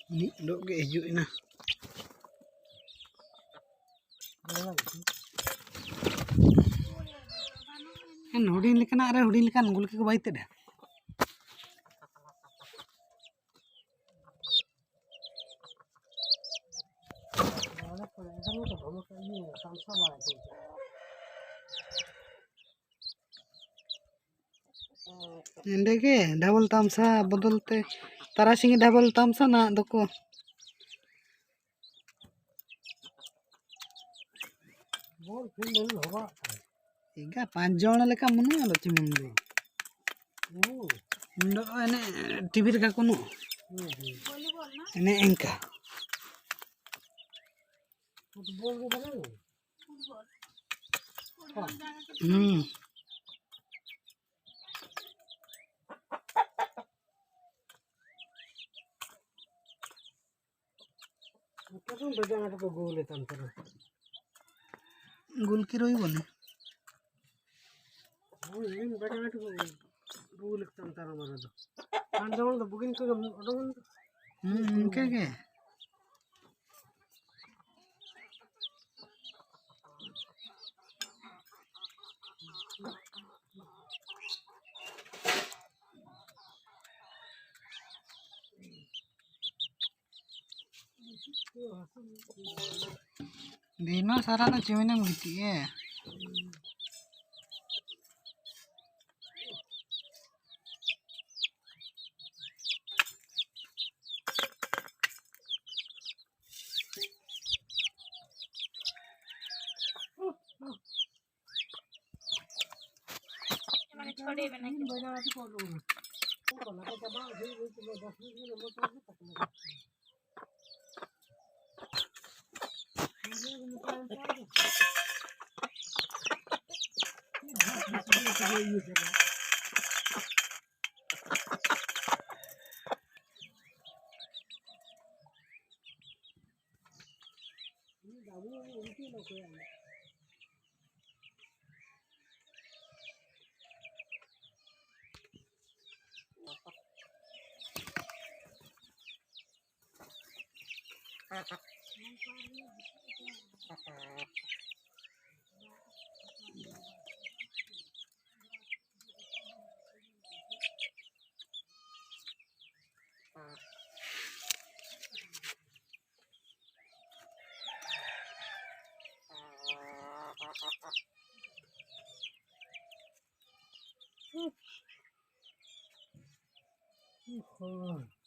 Mid dok ge hijau ina. Kan huding lekan are huding lekan gulki ko baite dah. Ende ke double tamsa bodolte tarasing double tamsa na doko. Iga 5 jona leka munu alo chimundi. Ndo ene TV reka kono. Ene engka. Football ke bana? Football. Kadang bajang ada gol itu antara. Gol kiro ही बने. Oh ini bajang ada gol itu antara mana tu? Anjang tu bukan tu orang. Ke? Dino sarana ceweknya gitu ya. छोड़े बना के बजा के कर लूंगा तो ना तो बाहर भी 10 मिनट में मोटर तक लगा Oh.